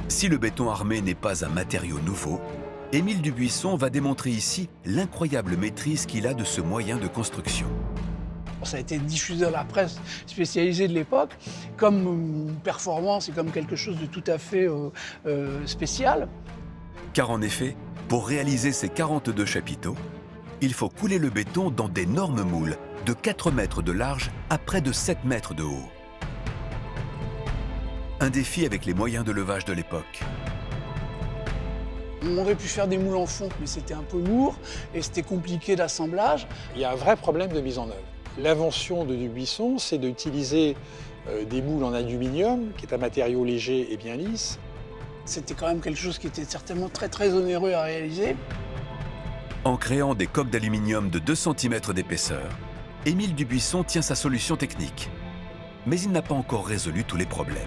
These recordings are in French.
Si le béton armé n'est pas un matériau nouveau, Émile Dubuisson va démontrer ici l'incroyable maîtrise qu'il a de ce moyen de construction. Ça a été diffusé dans la presse spécialisée de l'époque comme une performance et comme quelque chose de tout à fait spécial. Car en effet, pour réaliser ces 42 chapiteaux, il faut couler le béton dans d'énormes moules de 4 mètres de large à près de 7 mètres de haut. Un défi avec les moyens de levage de l'époque. On aurait pu faire des moules en fonte, mais c'était un peu lourd et c'était compliqué d'assemblage. Il y a un vrai problème de mise en œuvre. L'invention de Dubuisson, c'est d'utiliser des moules en aluminium, qui est un matériau léger et bien lisse. C'était quand même quelque chose qui était certainement très onéreux à réaliser. En créant des coques d'aluminium de 2 cm d'épaisseur, Émile Dubuisson tient sa solution technique. Mais il n'a pas encore résolu tous les problèmes.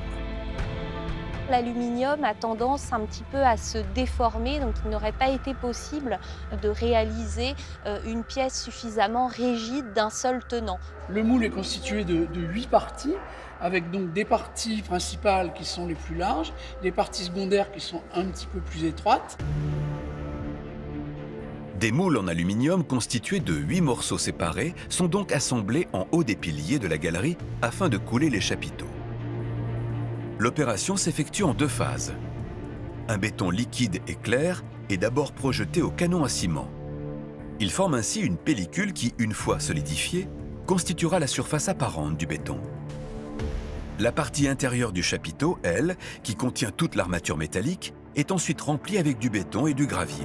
L'aluminium a tendance un petit peu à se déformer, donc il n'aurait pas été possible de réaliser une pièce suffisamment rigide d'un seul tenant. Le moule est constitué de 8 parties, avec donc des parties principales qui sont les plus larges, des parties secondaires qui sont un petit peu plus étroites. Des moules en aluminium constitués de 8 morceaux séparés sont donc assemblés en haut des piliers de la galerie afin de couler les chapiteaux. L'opération s'effectue en 2 phases. Un béton liquide et clair est d'abord projeté au canon à ciment. Il forme ainsi une pellicule qui, une fois solidifiée, constituera la surface apparente du béton. La partie intérieure du chapiteau, elle, qui contient toute l'armature métallique, est ensuite remplie avec du béton et du gravier.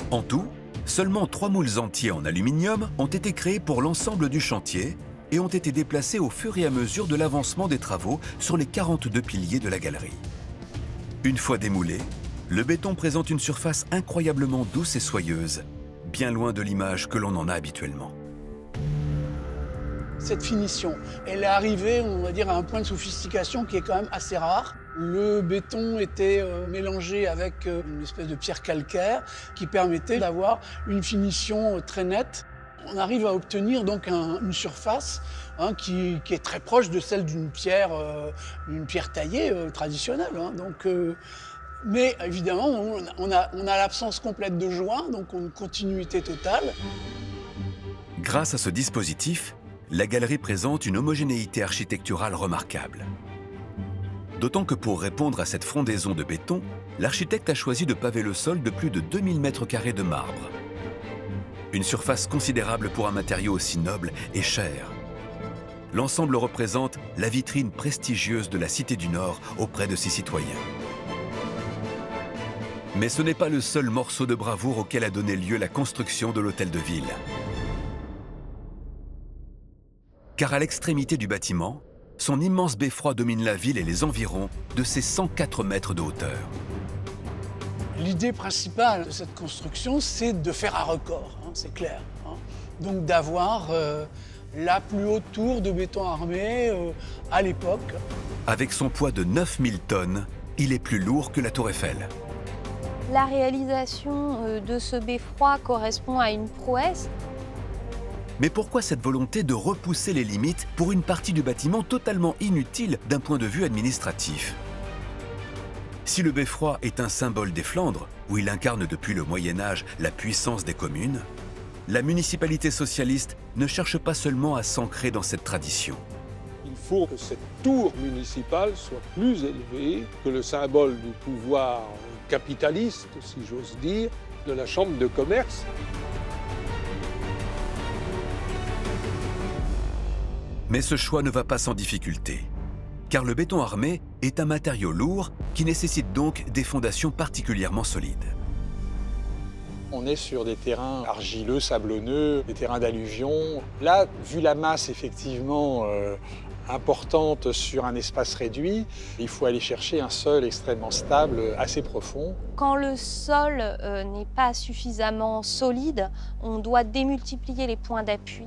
En tout, seulement 3 moules entiers en aluminium ont été créés pour l'ensemble du chantier et ont été déplacés au fur et à mesure de l'avancement des travaux sur les 42 piliers de la galerie. Une fois démoulé, le béton présente une surface incroyablement douce et soyeuse, bien loin de l'image que l'on en a habituellement. Cette finition, elle est arrivée, on va dire, à un point de sophistication qui est quand même assez rare. Le béton était mélangé avec une espèce de pierre calcaire qui permettait d'avoir une finition très nette. On arrive à obtenir donc une surface qui est très proche de celle d'une pierre taillée traditionnelle. Mais évidemment, on a l'absence complète de joints, donc une continuité totale. Grâce à ce dispositif, la galerie présente une homogénéité architecturale remarquable. D'autant que pour répondre à cette frondaison de béton, l'architecte a choisi de paver le sol de plus de 2000 m² de marbre. Une surface considérable pour un matériau aussi noble et cher. L'ensemble représente la vitrine prestigieuse de la Cité du Nord auprès de ses citoyens. Mais ce n'est pas le seul morceau de bravoure auquel a donné lieu la construction de l'hôtel de ville. Car à l'extrémité du bâtiment, son immense beffroi domine la ville et les environs de ses 104 mètres de hauteur. L'idée principale de cette construction, c'est de faire un record, c'est clair. Donc d'avoir la plus haute tour de béton armé à l'époque. Avec son poids de 9000 tonnes, il est plus lourd que la Tour Eiffel. La réalisation de ce beffroi correspond à une prouesse. Mais pourquoi cette volonté de repousser les limites pour une partie du bâtiment totalement inutile d'un point de vue administratif ? Si le beffroi est un symbole des Flandres, où il incarne depuis le Moyen-Âge la puissance des communes, la municipalité socialiste ne cherche pas seulement à s'ancrer dans cette tradition. Il faut que cette tour municipale soit plus élevée que le symbole du pouvoir capitaliste, si j'ose dire, de la Chambre de commerce. Mais ce choix ne va pas sans difficulté, car le béton armé est un matériau lourd qui nécessite donc des fondations particulièrement solides. On est sur des terrains argileux, sablonneux, des terrains d'alluvion. Là, vu la masse effectivement importante sur un espace réduit, il faut aller chercher un sol extrêmement stable, assez profond. Quand le sol n'est pas suffisamment solide, on doit démultiplier les points d'appui.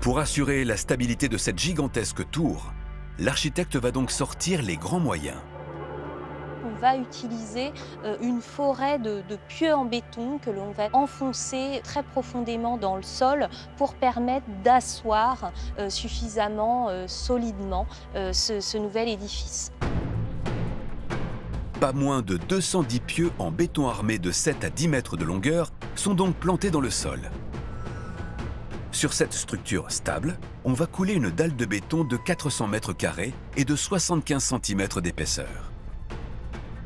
Pour assurer la stabilité de cette gigantesque tour, l'architecte va donc sortir les grands moyens. va utiliser une forêt de pieux en béton que l'on va enfoncer très profondément dans le sol pour permettre d'asseoir suffisamment solidement ce nouvel édifice. Pas moins de 210 pieux en béton armé de 7 à 10 mètres de longueur sont donc plantés dans le sol. Sur cette structure stable, on va couler une dalle de béton de 400 mètres carrés et de 75 cm d'épaisseur.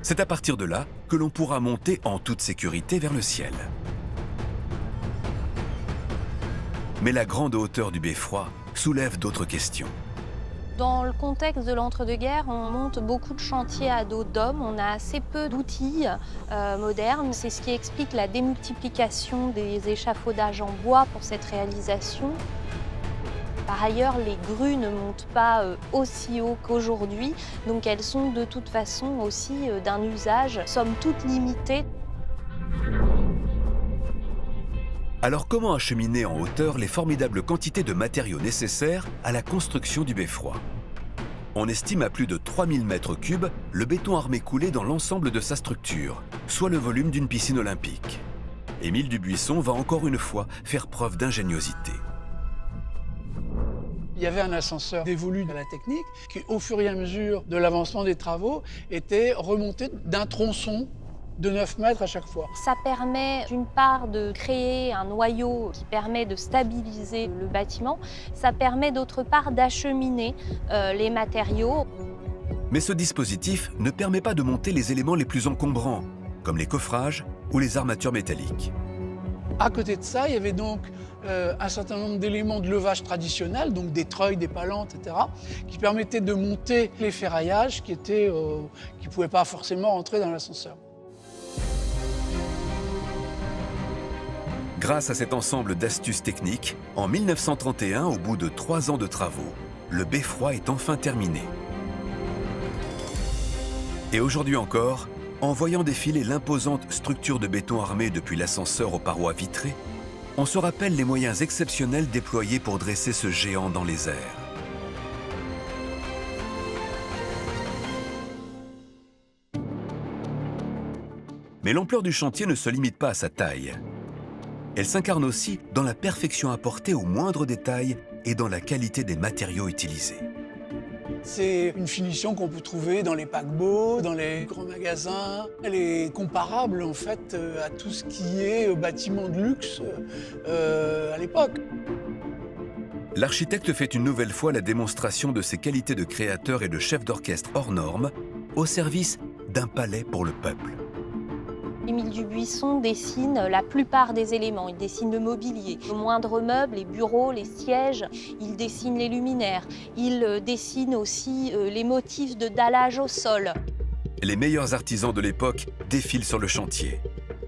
C'est à partir de là que l'on pourra monter en toute sécurité vers le ciel. Mais la grande hauteur du beffroi soulève d'autres questions. Dans le contexte de l'entre-deux-guerres, on monte beaucoup de chantiers à dos d'hommes. On a assez peu d'outils modernes. C'est ce qui explique la démultiplication des échafaudages en bois pour cette réalisation. Par ailleurs, les grues ne montent pas aussi haut qu'aujourd'hui, donc elles sont de toute façon aussi d'un usage, somme toute limité. Alors comment acheminer en hauteur les formidables quantités de matériaux nécessaires à la construction du beffroi? On estime à plus de 3000 mètres cubes le béton armé coulé dans l'ensemble de sa structure, soit le volume d'une piscine olympique. Émile Dubuisson va encore une fois faire preuve d'ingéniosité. Il y avait un ascenseur dévolu à la technique qui, au fur et à mesure de l'avancement des travaux, était remonté d'un tronçon de 9 mètres à chaque fois. Ça permet d'une part de créer un noyau qui permet de stabiliser le bâtiment. Ça permet d'autre part d'acheminer les matériaux. Mais ce dispositif ne permet pas de monter les éléments les plus encombrants, comme les coffrages ou les armatures métalliques. À côté de ça, il y avait donc un certain nombre d'éléments de levage traditionnels, donc des treuils, des palantes, etc., qui permettaient de monter les ferraillages qui ne pouvaient pas forcément rentrer dans l'ascenseur. Grâce à cet ensemble d'astuces techniques, en 1931, au bout de 3 ans de travaux, le beffroi est enfin terminé. Et aujourd'hui encore, en voyant défiler l'imposante structure de béton armé depuis l'ascenseur aux parois vitrées, on se rappelle les moyens exceptionnels déployés pour dresser ce géant dans les airs. Mais l'ampleur du chantier ne se limite pas à sa taille. Elle s'incarne aussi dans la perfection apportée aux moindres détails et dans la qualité des matériaux utilisés. C'est une finition qu'on peut trouver dans les paquebots, dans les grands magasins. Elle est comparable en fait à tout ce qui est bâtiment de luxe à l'époque. L'architecte fait une nouvelle fois la démonstration de ses qualités de créateur et de chef d'orchestre hors normes au service d'un palais pour le peuple. Émile Dubuisson dessine la plupart des éléments. Il dessine le mobilier, le moindre meuble, les bureaux, les sièges. Il dessine les luminaires. Il dessine aussi les motifs de dallage au sol. Les meilleurs artisans de l'époque défilent sur le chantier,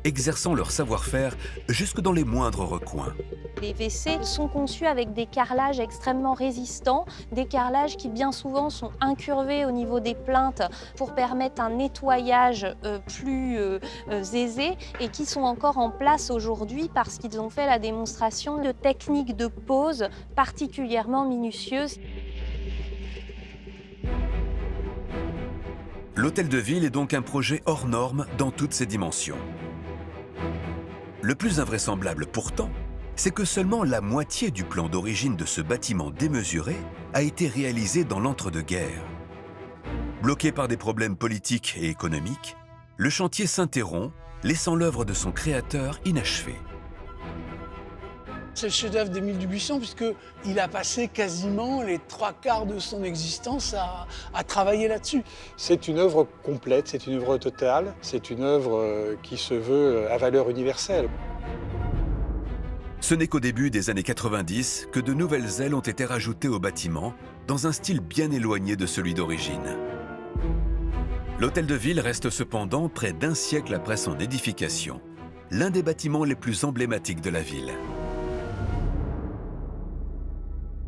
exerçant leur savoir-faire jusque dans les moindres recoins. Les WC sont conçus avec des carrelages extrêmement résistants, des carrelages qui bien souvent sont incurvés au niveau des plinthes pour permettre un nettoyage plus aisé et qui sont encore en place aujourd'hui parce qu'ils ont fait la démonstration de techniques de pose particulièrement minutieuses. L'hôtel de ville est donc un projet hors norme dans toutes ses dimensions. Le plus invraisemblable pourtant, c'est que seulement la moitié du plan d'origine de ce bâtiment démesuré a été réalisé dans l'entre-deux-guerres. Bloqué par des problèmes politiques et économiques, le chantier s'interrompt, laissant l'œuvre de son créateur inachevée. C'est le chef-d'œuvre d'Émile Dubuisson puisqu'il a passé quasiment les 3/4 de son existence à travailler là-dessus. C'est une œuvre complète, c'est une œuvre totale, c'est une œuvre qui se veut à valeur universelle. Ce n'est qu'au début des années 90 que de nouvelles ailes ont été rajoutées au bâtiment, dans un style bien éloigné de celui d'origine. L'hôtel de ville reste cependant, près d'un siècle après son édification, l'un des bâtiments les plus emblématiques de la ville.